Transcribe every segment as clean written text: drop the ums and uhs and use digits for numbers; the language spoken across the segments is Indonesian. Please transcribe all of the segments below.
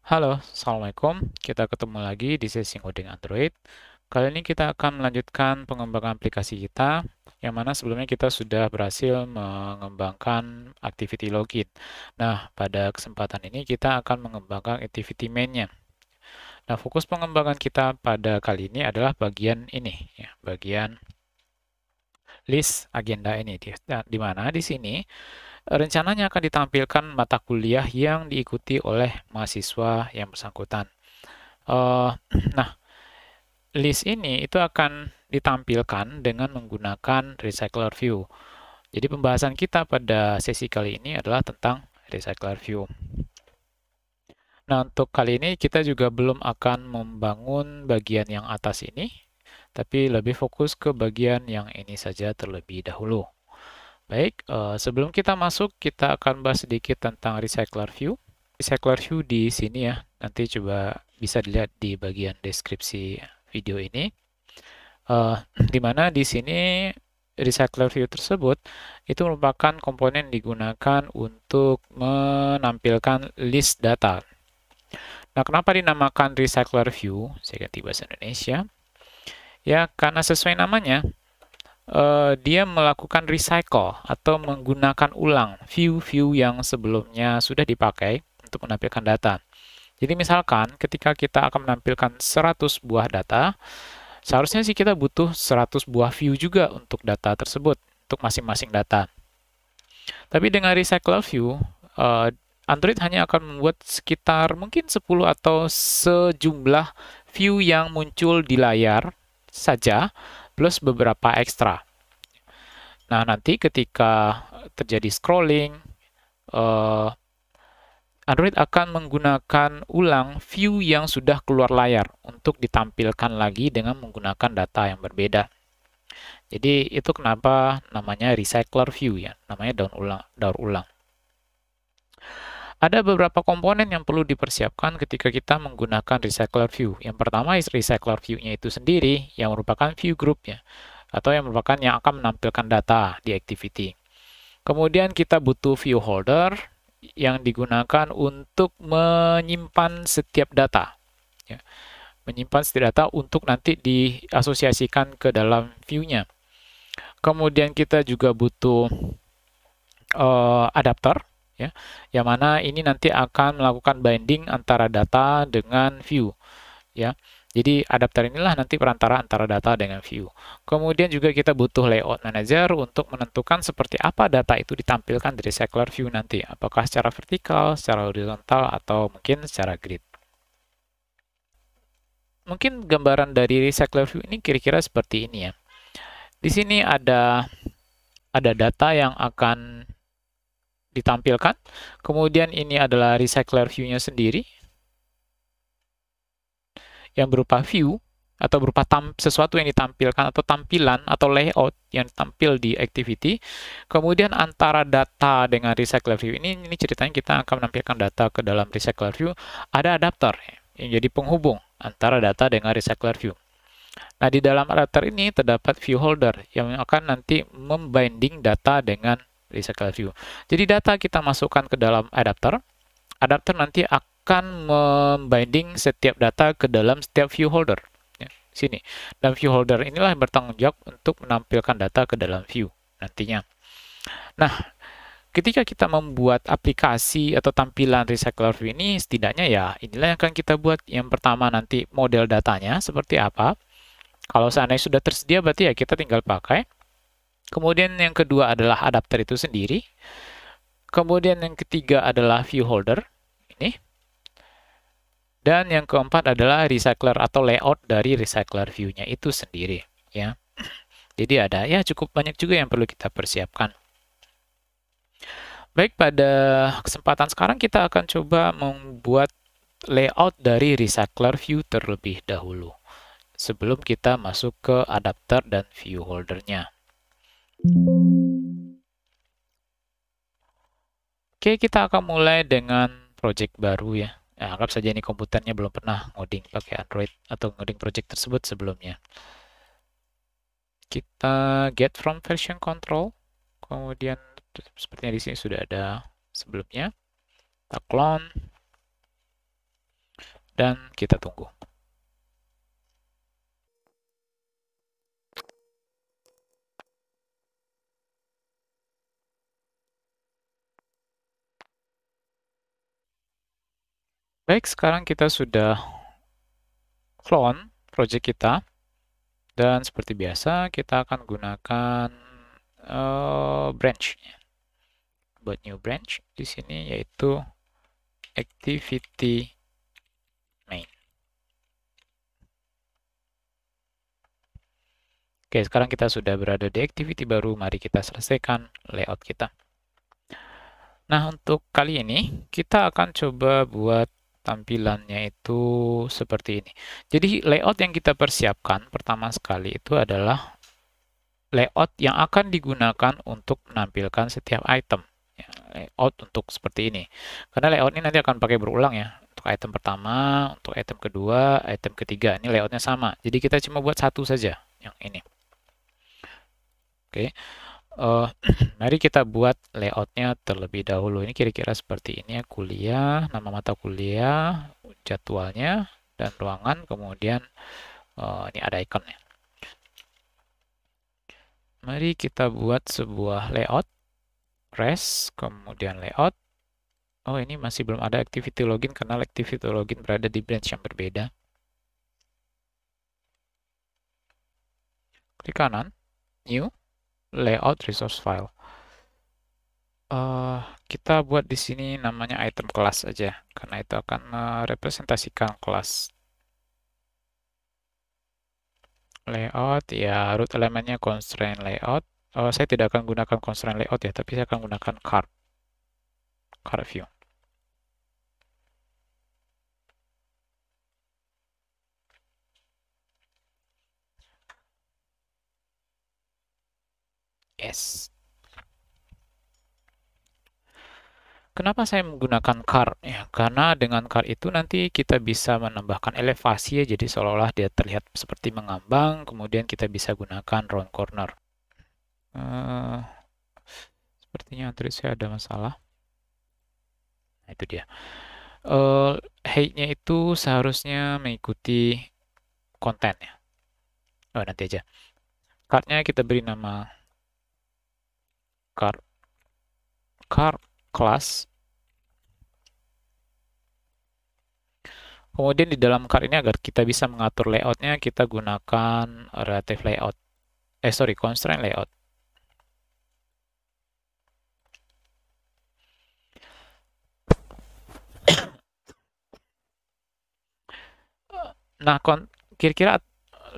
Halo, Assalamualaikum. Kita ketemu lagi di sesi ngoding Android. Kali ini kita akan melanjutkan pengembangan aplikasi kita, yang mana sebelumnya kita sudah berhasil mengembangkan activity login. Nah, pada kesempatan ini kita akan mengembangkan activity main-nya. Nah, fokus pengembangan kita pada kali ini adalah bagian ini, ya, bagian list agenda ini, di mana di sini rencananya akan ditampilkan mata kuliah yang diikuti oleh mahasiswa yang bersangkutan. Eh, nah, list ini itu akan ditampilkan dengan menggunakan Recycler View. Jadi pembahasan kita pada sesi kali ini adalah tentang Recycler View. Nah, untuk kali ini kita juga belum akan membangun bagian yang atas ini, tapi lebih fokus ke bagian yang ini saja terlebih dahulu. Baik, sebelum kita masuk, kita akan bahas sedikit tentang Recycler View. Recycler View di sini ya, nanti coba bisa dilihat di bagian deskripsi video ini. Di mana di sini Recycler View tersebut itu merupakan komponen digunakan untuk menampilkan list data. Nah, kenapa dinamakan Recycler View? Saya ganti bahasa Indonesia. Ya, karena sesuai namanya, dia melakukan recycle atau menggunakan ulang view-view yang sebelumnya sudah dipakai untuk menampilkan data. Jadi misalkan ketika kita akan menampilkan 100 buah data, seharusnya sih kita butuh 100 buah view juga untuk data tersebut, untuk masing-masing data. Tapi dengan Recycle View, Android hanya akan membuat sekitar mungkin 10 atau sejumlah view yang muncul di layar saja, plus beberapa ekstra. Nah, nanti ketika terjadi scrolling, Android akan menggunakan ulang view yang sudah keluar layar untuk ditampilkan lagi dengan menggunakan data yang berbeda. Jadi itu kenapa namanya recycler view ya, namanya daur ulang. Ada beberapa komponen yang perlu dipersiapkan ketika kita menggunakan recycler view. Yang pertama recycler view-nya itu sendiri yang merupakan view group ya, atau yang merupakan yang akan menampilkan data di activity. Kemudian kita butuh view holder yang digunakan untuk menyimpan setiap data. Ya. Menyimpan setiap data untuk nanti diasosiasikan ke dalam view-nya. Kemudian kita juga butuh adapter, ya, yang mana ini nanti akan melakukan binding antara data dengan view. Ya. Jadi adapter inilah nanti perantara antara data dengan view. Kemudian juga kita butuh layout manager untuk menentukan seperti apa data itu ditampilkan dari Recycler View nanti. Apakah secara vertikal, secara horizontal, atau mungkin secara grid. Mungkin gambaran dari Recycler View ini kira-kira seperti ini ya. Di sini ada data yang akan ditampilkan. Kemudian ini adalah Recycler View-nya sendiri yang berupa view atau berupa sesuatu yang ditampilkan atau tampilan atau layout yang tampil di activity. Kemudian antara data dengan recycler view ini ceritanya kita akan menampilkan data ke dalam recycler view, ada adapter yang jadi penghubung antara data dengan recycler view. Nah, di dalam adapter ini terdapat view holder yang akan nanti membinding data dengan recycler view. Jadi data kita masukkan ke dalam adapter, adapter nanti akan membinding setiap data ke dalam setiap view holder. Ya, sini. Dan view holder inilah yang bertanggung jawab untuk menampilkan data ke dalam view nantinya. Nah, ketika kita membuat aplikasi atau tampilan Recycler View ini, setidaknya ya inilah yang akan kita buat. Yang pertama nanti model datanya seperti apa. Kalau seandainya sudah tersedia berarti ya kita tinggal pakai. Kemudian yang kedua adalah adapter itu sendiri. Kemudian yang ketiga adalah view holder. Ini. Dan yang keempat adalah recycler atau layout dari recycler view-nya itu sendiri. Ya. Jadi ada ya cukup banyak juga yang perlu kita persiapkan. Baik, pada kesempatan sekarang kita akan coba membuat layout dari recycler view terlebih dahulu. Sebelum kita masuk ke adapter dan view holdernya. Oke, kita akan mulai dengan project baru ya. Nah, anggap saja ini komputernya belum pernah ngoding pakai Android atau ngoding project tersebut sebelumnya. Kita get from version control, kemudian sepertinya di sini sudah ada sebelumnya. Kita clone. dan kita tunggu. Baik, sekarang kita sudah clone project kita, dan seperti biasa kita akan gunakan branch. Buat new branch di sini yaitu activity main. Oke, sekarang kita sudah berada di activity baru, mari kita selesaikan layout kita. Nah, untuk kali ini kita akan coba buat tampilannya itu seperti ini. Jadi layout yang kita persiapkan pertama sekali itu adalah layout yang akan digunakan untuk menampilkan setiap item. Ya, layout untuk seperti ini. Karena layout ini nanti akan pakai berulang ya. Untuk item pertama, untuk item kedua, item ketiga. Ini layoutnya sama. Jadi kita cuma buat satu saja, yang ini. Oke. Mari kita buat layoutnya terlebih dahulu. Ini kira-kira seperti ini ya, kuliah, nama mata kuliah, jadwalnya, dan ruangan. Kemudian ini ada ikonnya. Mari kita buat sebuah layout, res, kemudian layout. Oh, ini masih belum ada activity login karena activity login berada di branch yang berbeda. Klik kanan, new, layout resource file. Kita buat di sini namanya item kelas aja, karena itu akan merepresentasikan kelas. Layout, ya root elemennya constraint layout. Saya tidak akan gunakan constraint layout ya, tapi saya akan gunakan card view. Yes. Kenapa saya menggunakan card? Ya, karena dengan card itu nanti kita bisa menambahkan elevasi ya, jadi seolah-olah dia terlihat seperti mengambang, kemudian kita bisa gunakan round corner. Sepertinya Android saya ada masalah. Nah, itu dia. Height-nya itu seharusnya mengikuti konten ya. Oh, nanti aja. Card-nya kita beri nama card class. Kemudian di dalam card ini agar kita bisa mengatur layoutnya, kita gunakan relative layout. Constraint layout. Nah, kira-kira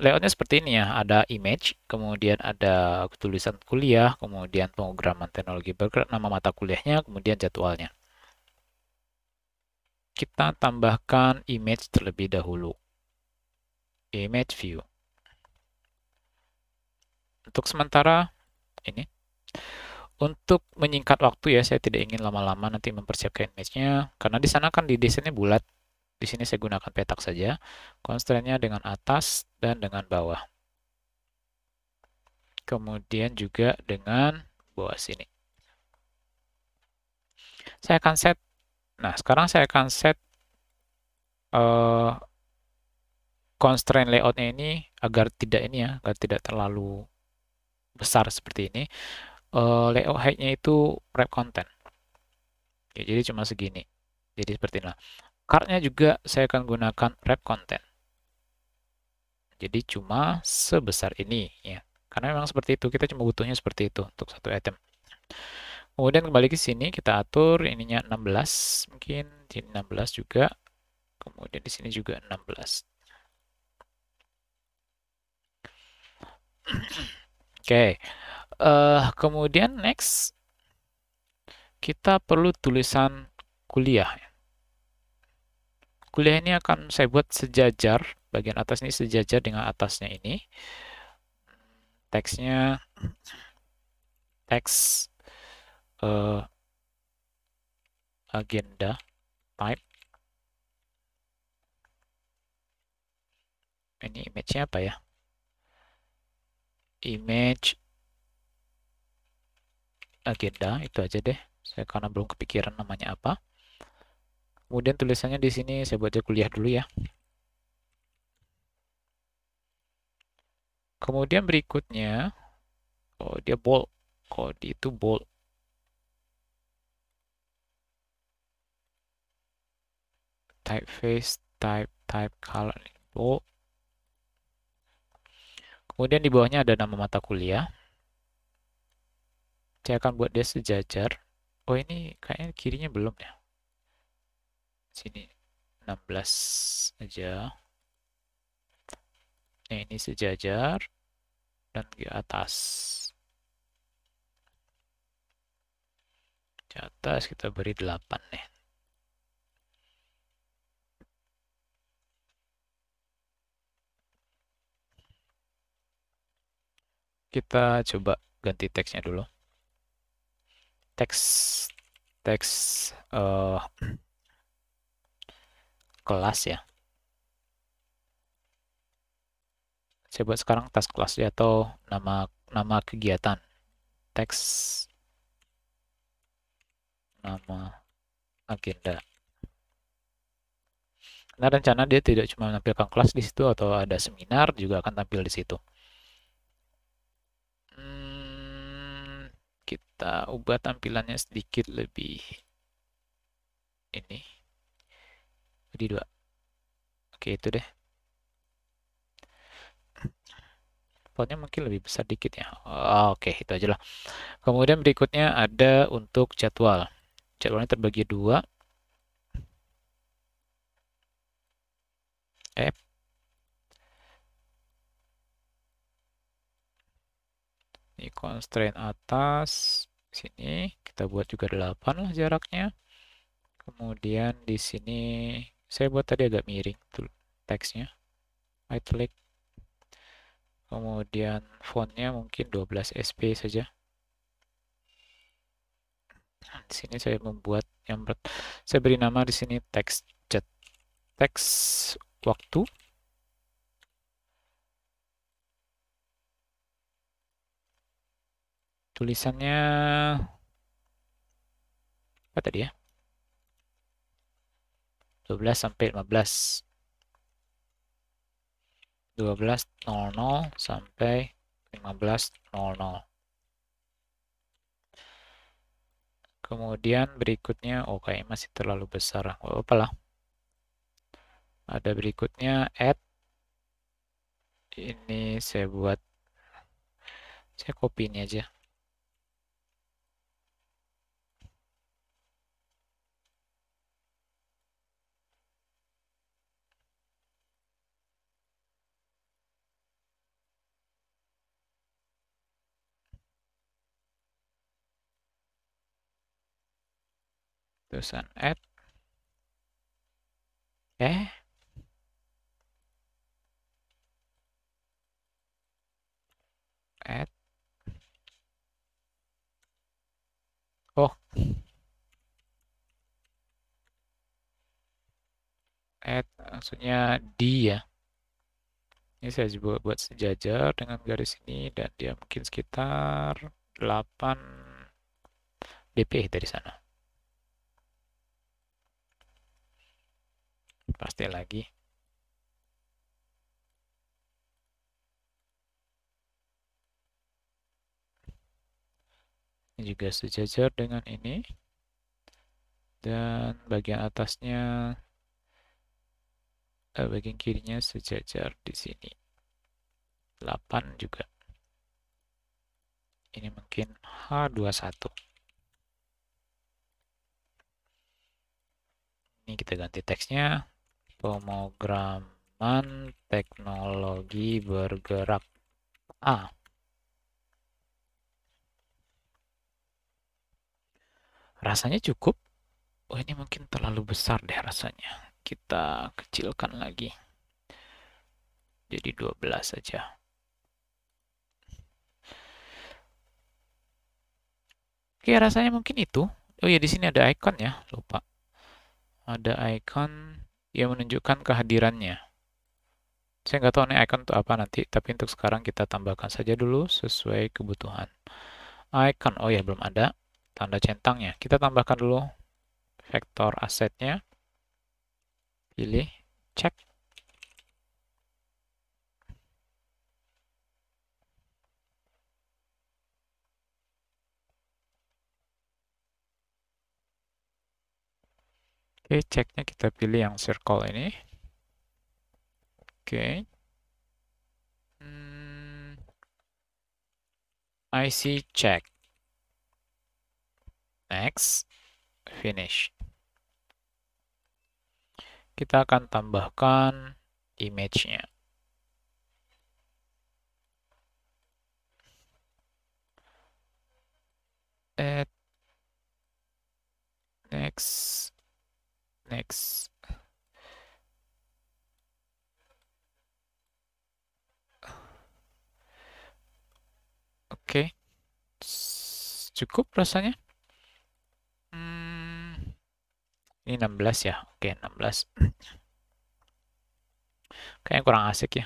layoutnya seperti ini ya. Ada image, kemudian ada tulisan kuliah, kemudian pemrograman teknologi bergerak, nama mata kuliahnya, kemudian jadwalnya. Kita tambahkan image terlebih dahulu. Image view. Untuk sementara, ini. Untuk menyingkat waktu ya, saya tidak ingin lama-lama nanti mempersiapkan image-nya, karena di sana kan di desainnya bulat. Di sini saya gunakan petak saja. Constraint-nya dengan atas dan dengan bawah. Kemudian juga dengan bawah sini. Saya akan set. Nah, sekarang saya akan set constraint layout-nya ini agar tidak ini ya, agar tidak terlalu besar seperti ini. Layout height-nya itu wrap content. Ya, jadi cuma segini. Jadi seperti ini. Card-nya juga saya akan gunakan wrap content. Jadi cuma sebesar ini ya. Karena memang seperti itu, kita cuma butuhnya seperti itu untuk satu item. Kemudian kembali ke sini kita atur ininya 16, mungkin di 16 juga. Kemudian di sini juga 16. Oke. Kemudian next kita perlu tulisan kuliah. Kuliah ini akan saya buat sejajar, bagian atas ini sejajar dengan atasnya ini. Teksnya teks agenda type. Ini image-nya apa ya? Image agenda, itu aja deh. Saya karena belum kepikiran namanya apa. Kemudian tulisannya di sini saya buat kuliah dulu ya. Kemudian berikutnya, oh dia bold, kode itu bold. Typeface, type color, bold. Kemudian di bawahnya ada nama mata kuliah. Saya akan buat dia sejajar. Oh ini kayaknya kirinya belum ya. Sini 16 aja. Nah ini sejajar dan di atas. Di atas kita beri 8 nih. Kita coba ganti teksnya dulu. Teks kelas ya. Saya buat sekarang task kelas ya, atau nama kegiatan. Teks nama agenda. Nah, rencana dia tidak cuma menampilkan kelas di situ atau ada seminar juga akan tampil di situ. Kita ubah tampilannya sedikit lebih ini. Jadi 2. Oke, itu deh. Fontnya mungkin lebih besar dikit ya. Oke, itu aja lah. Kemudian berikutnya ada untuk jadwal. Jadwalnya terbagi 2. Ini constraint atas. Sini kita buat juga 8 lah jaraknya. Kemudian di sini saya buat tadi agak miring tuh teksnya. Italic. Kemudian fontnya mungkin 12 SP saja. Di sini saya membuat yang saya beri nama di sini teks chat, teks waktu. Tulisannya apa tadi ya? 12 sampai 15. 12.00 sampai 15.00. Kemudian berikutnya, oh kayaknya masih terlalu besar. Oh, apalah. Ada berikutnya add. Ini saya buat, saya copy ini aja. Terusan add. Add. Oh, add maksudnya di ya. Ini saya juga buat sejajar dengan garis ini dan dia mungkin sekitar 8 dp dari sana. Pasti lagi. Ini juga sejajar dengan ini. Dan bagian atasnya, bagian kirinya sejajar di sini. 8 juga. Ini mungkin H21. Ini kita ganti teksnya. Pemrograman teknologi bergerak A. Rasanya cukup. Oh, ini mungkin terlalu besar deh rasanya. Kita kecilkan lagi. Jadi 12 saja. Oke, rasanya mungkin itu. Oh ya, di sini ada icon ya, lupa. Ada icon yang menunjukkan kehadirannya. Saya nggak tahu nih icon itu apa nanti, tapi untuk sekarang kita tambahkan saja dulu sesuai kebutuhan. Icon, oh ya belum ada. Tanda centangnya. Kita tambahkan dulu vektor asetnya. pilih cek. Oke, ceknya kita pilih yang circle ini. Oke. IC check. Next, finish. Kita akan tambahkan image-nya. Add. Next. Next. Oke. Cukup rasanya. Ini 16 ya. Oke, 16. Kayaknya kurang asik ya.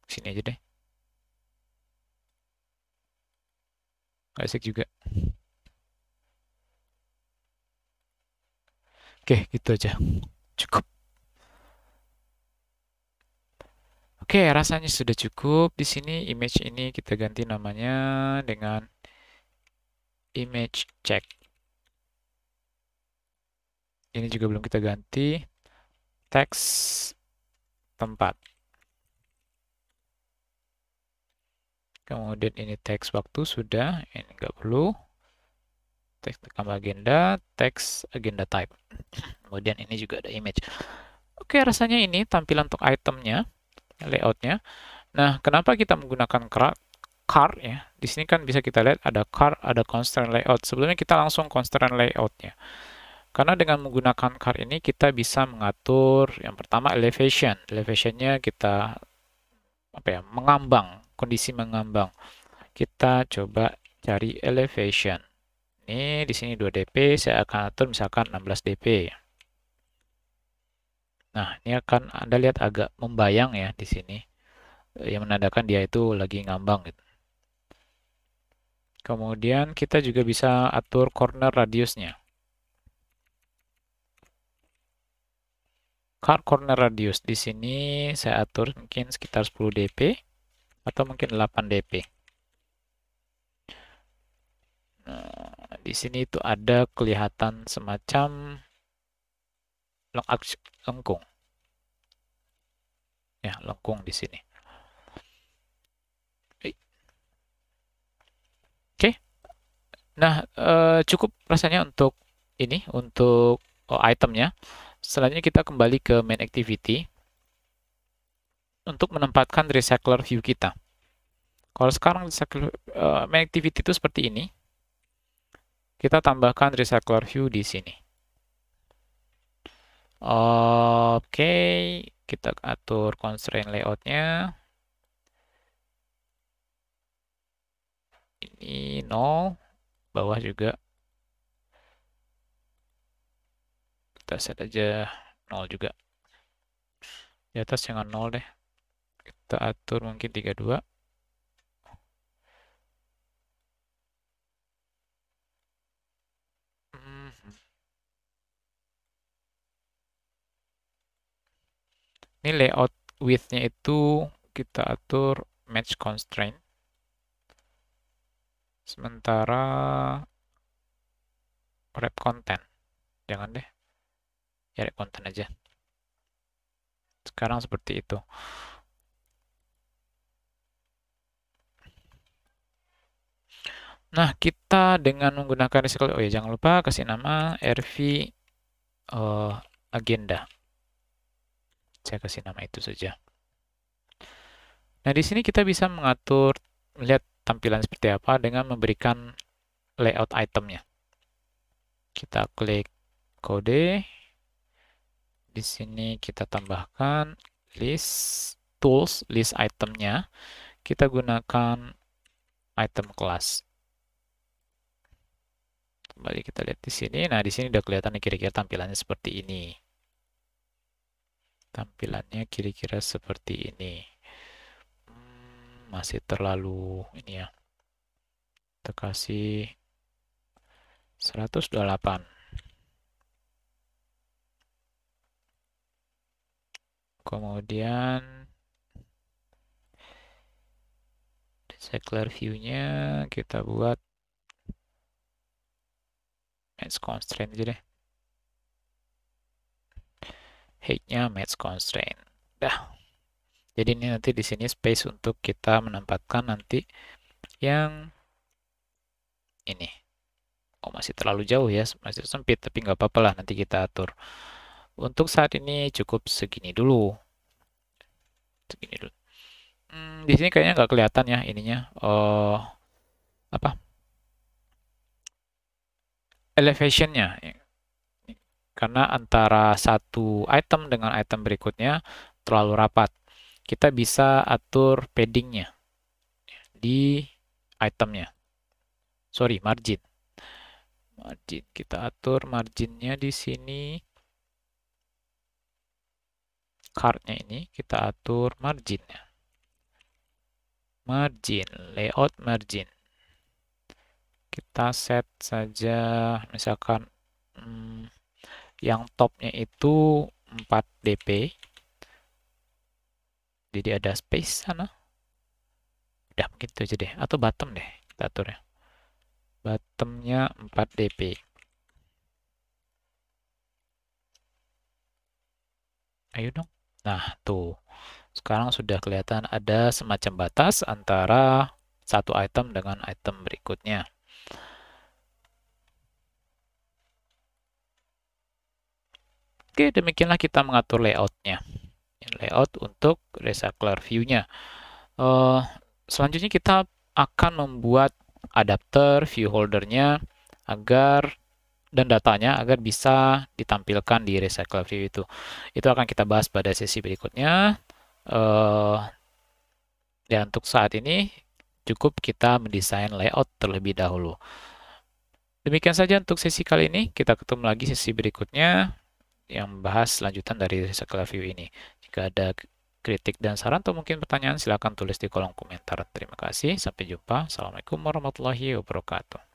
Sini aja deh. Nggak asik juga. Oke, gitu aja. Cukup. Oke, rasanya sudah cukup. Di sini image ini kita ganti namanya dengan image check. Ini juga belum kita ganti. Teks tempat. Kemudian ini teks waktu sudah. Ini nggak perlu. Teks tambah agenda. Teks agenda type. Kemudian ini juga ada image. Oke, rasanya ini tampilan untuk itemnya, layoutnya. Nah, kenapa kita menggunakan card ya? Di sini kan bisa kita lihat ada card, ada constraint layout. Sebelumnya kita langsung constraint layoutnya. Karena dengan menggunakan card ini kita bisa mengatur yang pertama elevation. Elevationnya kita mengambang, kondisi mengambang. Kita coba cari elevation. Ini di sini 2 dp, saya akan atur misalkan 16 dp. Nah, ini akan Anda lihat agak membayang ya di sini, yang menandakan dia itu lagi ngambang gitu. Kemudian kita juga bisa atur corner radiusnya. Corner radius di sini saya atur mungkin sekitar 10 dp atau mungkin 8 dp. Nah, di sini itu ada kelihatan semacam lengkung. Ya, lengkung di sini. Oke. Nah, cukup rasanya untuk ini, untuk itemnya. Selanjutnya kita kembali ke main activity untuk menempatkan recycler view kita. Kalau sekarang main activity itu seperti ini. Kita tambahkan recycler view di sini. Oke, kita atur constraint layoutnya. Ini 0, bawah juga. Kita set aja 0 juga. Di atas jangan 0 deh. Kita atur mungkin 32. Ini layout width-nya itu kita atur match constraint. Sementara wrap content, jangan deh, ya wrap content aja. Sekarang seperti itu. Nah, kita dengan menggunakan recycle, oh ya jangan lupa kasih nama RV agenda. Saya kasih nama itu saja. Nah, di sini kita bisa mengatur, melihat tampilan seperti apa dengan memberikan layout itemnya. Kita klik kode. Di sini kita tambahkan list tools, list itemnya. Kita gunakan item class. Kembali kita lihat di sini. Nah, di sini udah kelihatan kira-kira tampilannya seperti ini. Tampilannya kira-kira seperti ini. Masih terlalu ini ya. Kita kasih 128. Kemudian recycler view-nya kita buat match constraint aja deh. Height-nya match constraint. Dah. Jadi ini nanti di sini space untuk kita menempatkan nanti yang ini. Oh, masih terlalu jauh ya, masih sempit, tapi nggak apa-apa lah, nanti kita atur. Untuk saat ini cukup segini dulu. Segini dulu. Di sini kayaknya nggak kelihatan ya ininya. Apa? Elevation-nya. Karena antara satu item dengan item berikutnya terlalu rapat. Kita bisa atur padding-nya di itemnya. Sorry, margin. Margin. Kita atur marginnya di sini. Card-nya ini kita atur marginnya. Margin, layout margin. Kita set saja misalkan yang topnya itu 4 dp. Jadi ada space sana. Udah begitu aja deh. Atau bottom deh kita atur ya. Bottomnya 4 dp. Ayo dong. Nah, tuh. Sekarang sudah kelihatan ada semacam batas antara satu item dengan item berikutnya. Oke, demikianlah kita mengatur layout-nya. Layout untuk recycler view-nya. Selanjutnya kita akan membuat adapter view holder-nya agar dan datanya agar bisa ditampilkan di recycler view itu. Itu akan kita bahas pada sesi berikutnya. Dan untuk saat ini cukup kita mendesain layout terlebih dahulu. Demikian saja untuk sesi kali ini. Kita ketemu lagi sesi berikutnya yang membahas lanjutan dari recycler view ini. Jika ada kritik dan saran atau mungkin pertanyaan, silakan tulis di kolom komentar. Terima kasih, sampai jumpa. Assalamualaikum warahmatullahi wabarakatuh.